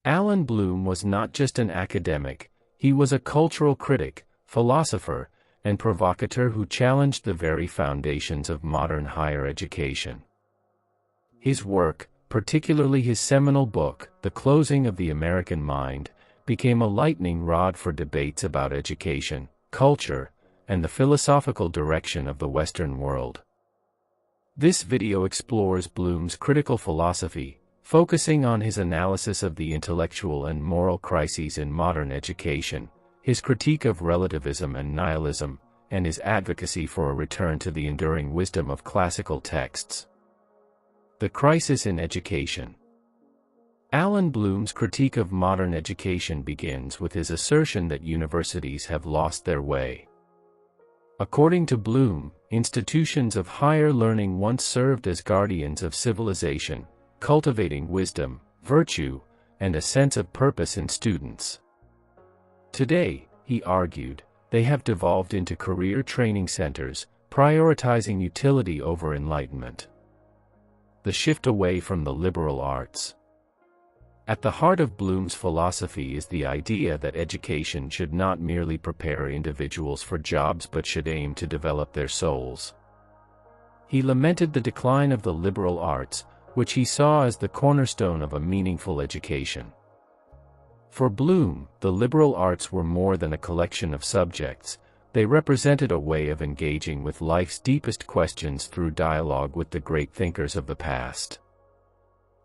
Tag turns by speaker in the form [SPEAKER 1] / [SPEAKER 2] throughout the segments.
[SPEAKER 1] Allan Bloom was not just an academic, he was a cultural critic, philosopher, and provocateur who challenged the very foundations of modern higher education. His work, particularly his seminal book, The Closing of the American Mind, became a lightning rod for debates about education, culture, and the philosophical direction of the Western world. This video explores Bloom's critical philosophy, focusing on his analysis of the intellectual and moral crises in modern education, his critique of relativism and nihilism, and his advocacy for a return to the enduring wisdom of classical texts. The crisis in education. Allan Bloom's critique of modern education begins with his assertion that universities have lost their way. According to Bloom, institutions of higher learning once served as guardians of civilization, cultivating wisdom, virtue, and a sense of purpose in students. Today, he argued, they have devolved into career training centers, prioritizing utility over enlightenment. The shift away from the liberal arts. At the heart of Bloom's philosophy is the idea that education should not merely prepare individuals for jobs but should aim to develop their souls. He lamented the decline of the liberal arts, which he saw as the cornerstone of a meaningful education. For Bloom, the liberal arts were more than a collection of subjects, they represented a way of engaging with life's deepest questions through dialogue with the great thinkers of the past.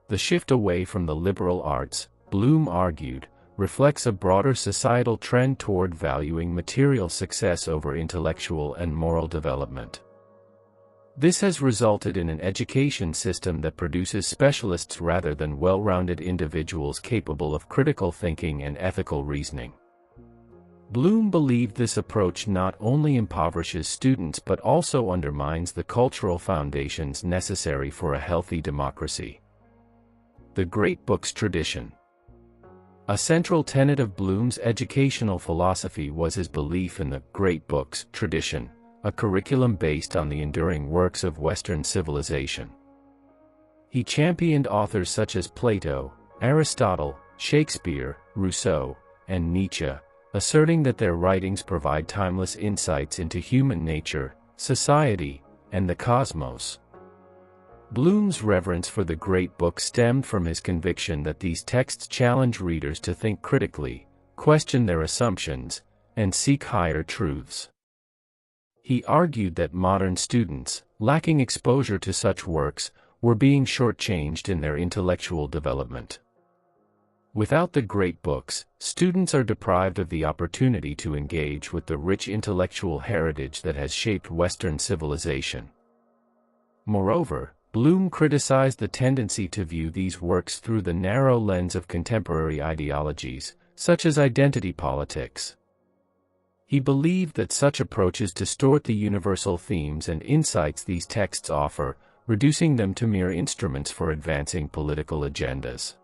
[SPEAKER 1] The shift away from the liberal arts, Bloom argued, reflects a broader societal trend toward valuing material success over intellectual and moral development. This has resulted in an education system that produces specialists rather than well-rounded individuals capable of critical thinking and ethical reasoning. Bloom believed this approach not only impoverishes students but also undermines the cultural foundations necessary for a healthy democracy. The Great Books Tradition. A central tenet of Bloom's educational philosophy was his belief in the Great Books Tradition, a curriculum based on the enduring works of Western civilization. He championed authors such as Plato, Aristotle, Shakespeare, Rousseau, and Nietzsche, asserting that their writings provide timeless insights into human nature, society, and the cosmos. Bloom's reverence for the great books stemmed from his conviction that these texts challenge readers to think critically, question their assumptions, and seek higher truths. He argued that modern students, lacking exposure to such works, were being shortchanged in their intellectual development. Without the great books, students are deprived of the opportunity to engage with the rich intellectual heritage that has shaped Western civilization. Moreover, Bloom criticized the tendency to view these works through the narrow lens of contemporary ideologies, such as identity politics. He believed that such approaches distort the universal themes and insights these texts offer, reducing them to mere instruments for advancing political agendas.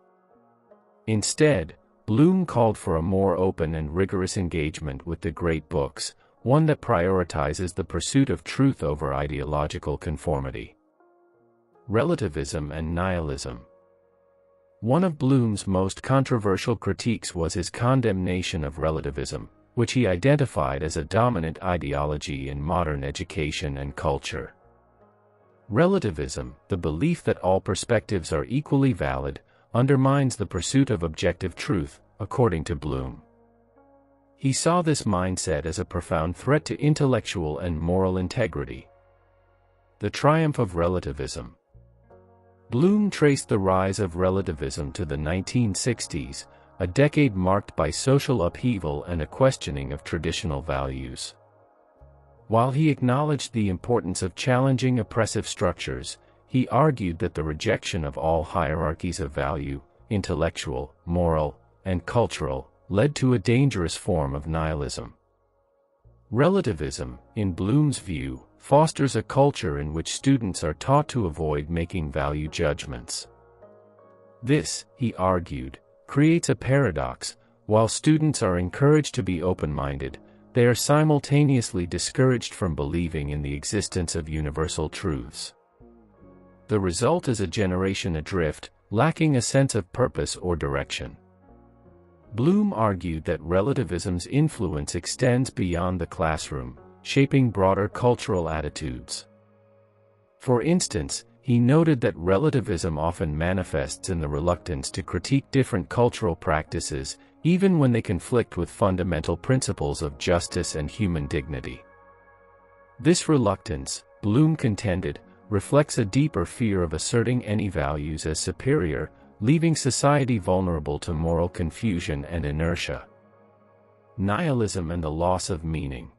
[SPEAKER 1] Instead, Bloom called for a more open and rigorous engagement with the great books, one that prioritizes the pursuit of truth over ideological conformity. Relativism and nihilism. One of Bloom's most controversial critiques was his condemnation of relativism, which he identified as a dominant ideology in modern education and culture. Relativism, the belief that all perspectives are equally valid, undermines the pursuit of objective truth, according to Bloom. He saw this mindset as a profound threat to intellectual and moral integrity. The triumph of relativism. Bloom traced the rise of relativism to the 1960s, a decade marked by social upheaval and a questioning of traditional values. While he acknowledged the importance of challenging oppressive structures, he argued that the rejection of all hierarchies of value, intellectual, moral, and cultural, led to a dangerous form of nihilism. Relativism, in Bloom's view, fosters a culture in which students are taught to avoid making value judgments. This, he argued, creates a paradox. While students are encouraged to be open-minded, they are simultaneously discouraged from believing in the existence of universal truths. The result is a generation adrift, lacking a sense of purpose or direction. Bloom argued that relativism's influence extends beyond the classroom, shaping broader cultural attitudes. For instance, he noted that relativism often manifests in the reluctance to critique different cultural practices, even when they conflict with fundamental principles of justice and human dignity. This reluctance, Bloom contended, reflects a deeper fear of asserting any values as superior, leaving society vulnerable to moral confusion and inertia. Nihilism and the loss of meaning.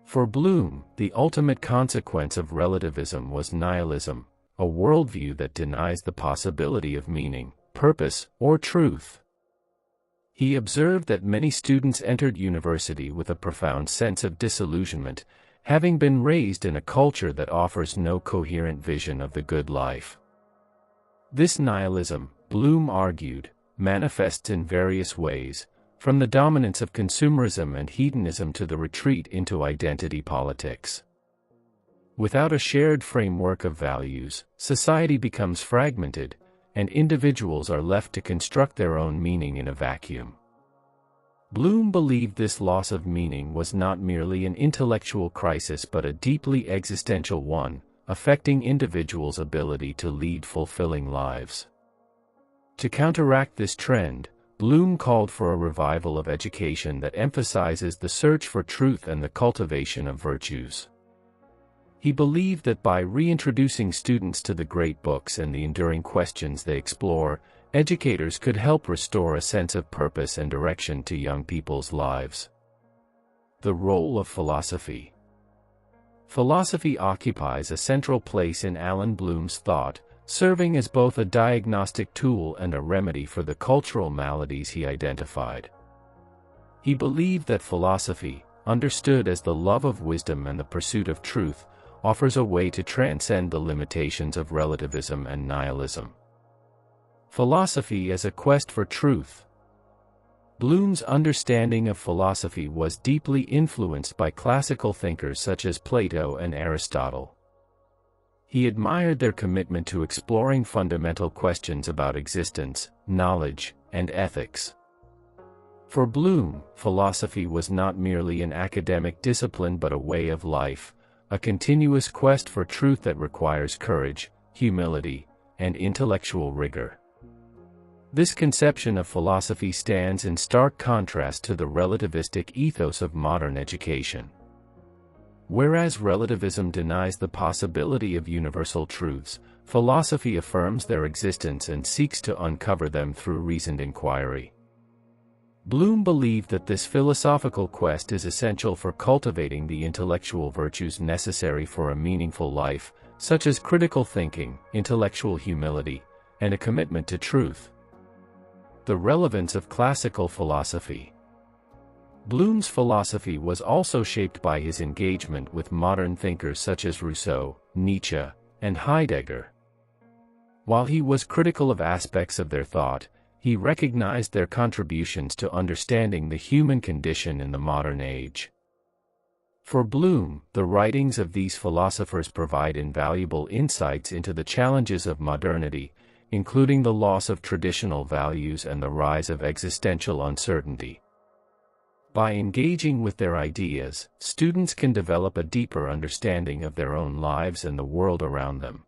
[SPEAKER 1] For Bloom, the ultimate consequence of relativism was nihilism, a worldview that denies the possibility of meaning, purpose, or truth. He observed that many students entered university with a profound sense of disillusionment, having been raised in a culture that offers no coherent vision of the good life. This nihilism, Bloom argued, manifests in various ways, from the dominance of consumerism and hedonism to the retreat into identity politics. Without a shared framework of values, society becomes fragmented, and individuals are left to construct their own meaning in a vacuum. Bloom believed this loss of meaning was not merely an intellectual crisis but a deeply existential one, affecting individuals' ability to lead fulfilling lives. To counteract this trend, Bloom called for a revival of education that emphasizes the search for truth and the cultivation of virtues. He believed that by reintroducing students to the great books and the enduring questions they explore, educators could help restore a sense of purpose and direction to young people's lives. The role of philosophy. Philosophy occupies a central place in Allan Bloom's thought, serving as both a diagnostic tool and a remedy for the cultural maladies he identified. He believed that philosophy, understood as the love of wisdom and the pursuit of truth, offers a way to transcend the limitations of relativism and nihilism. Philosophy as a quest for truth. Bloom's understanding of philosophy was deeply influenced by classical thinkers such as Plato and Aristotle. He admired their commitment to exploring fundamental questions about existence, knowledge, and ethics. For Bloom, philosophy was not merely an academic discipline but a way of life, a continuous quest for truth that requires courage, humility, and intellectual rigor. This conception of philosophy stands in stark contrast to the relativistic ethos of modern education. Whereas relativism denies the possibility of universal truths, philosophy affirms their existence and seeks to uncover them through reasoned inquiry. Bloom believed that this philosophical quest is essential for cultivating the intellectual virtues necessary for a meaningful life, such as critical thinking, intellectual humility, and a commitment to truth. The relevance of classical philosophy. Bloom's philosophy was also shaped by his engagement with modern thinkers such as Rousseau, Nietzsche, and Heidegger. While he was critical of aspects of their thought, he recognized their contributions to understanding the human condition in the modern age. For Bloom, the writings of these philosophers provide invaluable insights into the challenges of modernity, including the loss of traditional values and the rise of existential uncertainty. By engaging with their ideas, students can develop a deeper understanding of their own lives and the world around them.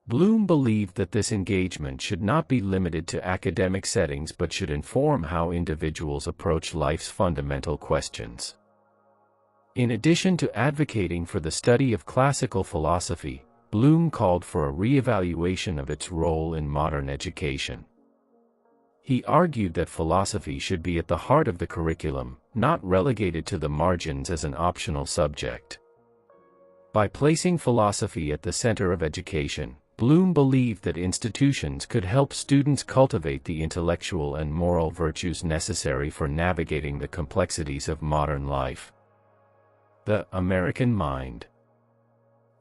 [SPEAKER 1] Bloom believed that this engagement should not be limited to academic settings but should inform how individuals approach life's fundamental questions. In addition to advocating for the study of classical philosophy, Bloom called for a re-evaluation of its role in modern education. He argued that philosophy should be at the heart of the curriculum, not relegated to the margins as an optional subject. By placing philosophy at the center of education, Bloom believed that institutions could help students cultivate the intellectual and moral virtues necessary for navigating the complexities of modern life. The American Mind.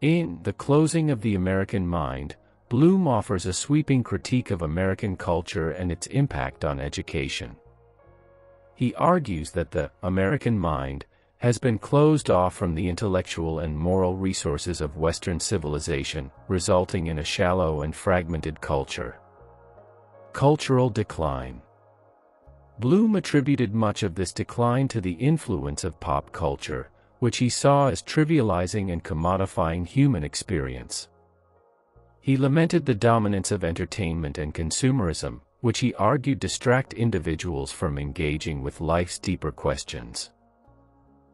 [SPEAKER 1] In The Closing of the American Mind, Bloom offers a sweeping critique of American culture and its impact on education. He argues that the American mind has been closed off from the intellectual and moral resources of Western civilization, resulting in a shallow and fragmented culture. Cultural decline. Bloom attributed much of this decline to the influence of pop culture, which he saw as trivializing and commodifying human experience. He lamented the dominance of entertainment and consumerism, which he argued distract individuals from engaging with life's deeper questions.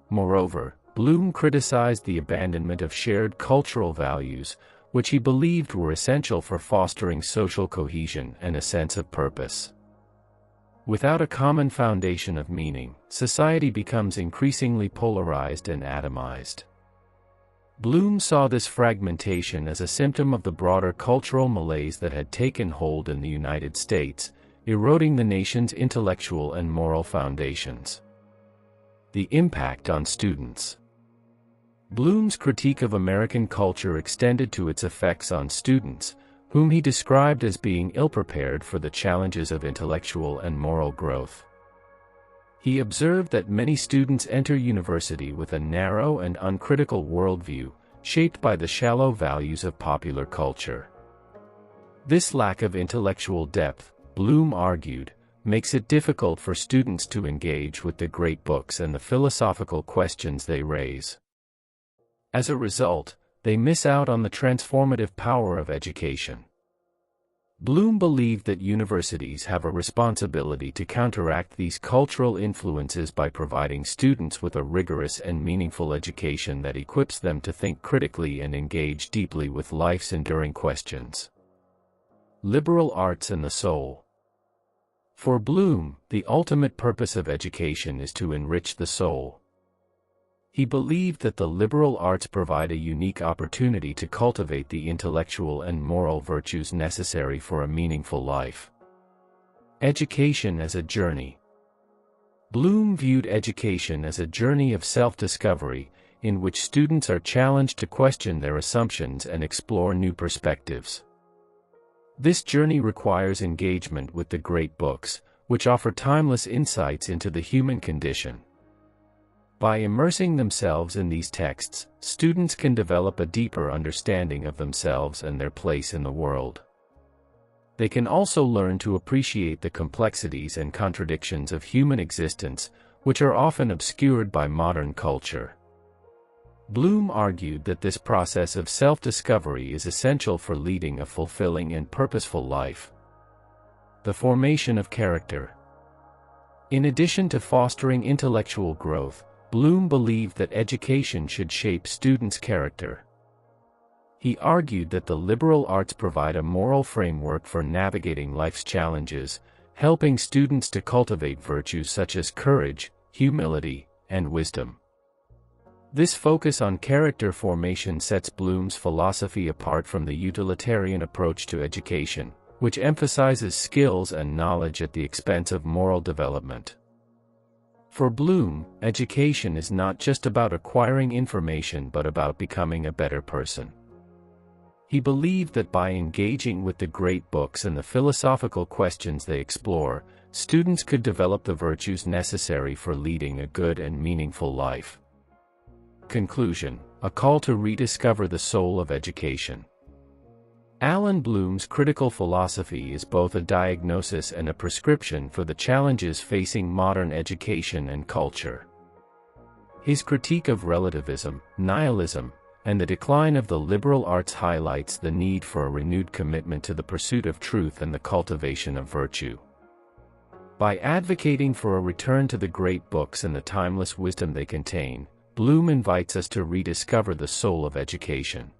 [SPEAKER 1] Moreover, Bloom criticized the abandonment of shared cultural values, which he believed were essential for fostering social cohesion and a sense of purpose. Without a common foundation of meaning, society becomes increasingly polarized and atomized. Bloom saw this fragmentation as a symptom of the broader cultural malaise that had taken hold in the United States, eroding the nation's intellectual and moral foundations. The impact on students. Bloom's critique of American culture extended to its effects on students, whom he described as being ill-prepared for the challenges of intellectual and moral growth. He observed that many students enter university with a narrow and uncritical worldview, shaped by the shallow values of popular culture. This lack of intellectual depth, Bloom argued, makes it difficult for students to engage with the great books and the philosophical questions they raise. As a result, they miss out on the transformative power of education. Bloom believed that universities have a responsibility to counteract these cultural influences by providing students with a rigorous and meaningful education that equips them to think critically and engage deeply with life's enduring questions. Liberal arts and the soul. For Bloom, the ultimate purpose of education is to enrich the soul. He believed that the liberal arts provide a unique opportunity to cultivate the intellectual and moral virtues necessary for a meaningful life. Education as a journey. Bloom viewed education as a journey of self-discovery, in which students are challenged to question their assumptions and explore new perspectives. This journey requires engagement with the great books, which offer timeless insights into the human condition. By immersing themselves in these texts, students can develop a deeper understanding of themselves and their place in the world. They can also learn to appreciate the complexities and contradictions of human existence, which are often obscured by modern culture. Bloom argued that this process of self-discovery is essential for leading a fulfilling and purposeful life. The formation of character. In addition to fostering intellectual growth, Bloom believed that education should shape students' character. He argued that the liberal arts provide a moral framework for navigating life's challenges, helping students to cultivate virtues such as courage, humility, and wisdom. This focus on character formation sets Bloom's philosophy apart from the utilitarian approach to education, which emphasizes skills and knowledge at the expense of moral development. For Bloom, education is not just about acquiring information but about becoming a better person. He believed that by engaging with the great books and the philosophical questions they explore, students could develop the virtues necessary for leading a good and meaningful life. Conclusion: a call to rediscover the soul of education. Allan Bloom's critical philosophy is both a diagnosis and a prescription for the challenges facing modern education and culture. His critique of relativism, nihilism, and the decline of the liberal arts highlights the need for a renewed commitment to the pursuit of truth and the cultivation of virtue. By advocating for a return to the great books and the timeless wisdom they contain, Bloom invites us to rediscover the soul of education.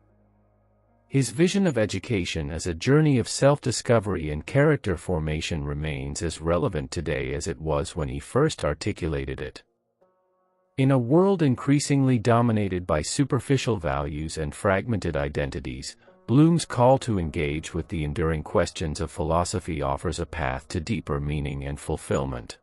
[SPEAKER 1] His vision of education as a journey of self-discovery and character formation remains as relevant today as it was when he first articulated it. In a world increasingly dominated by superficial values and fragmented identities, Bloom's call to engage with the enduring questions of philosophy offers a path to deeper meaning and fulfillment.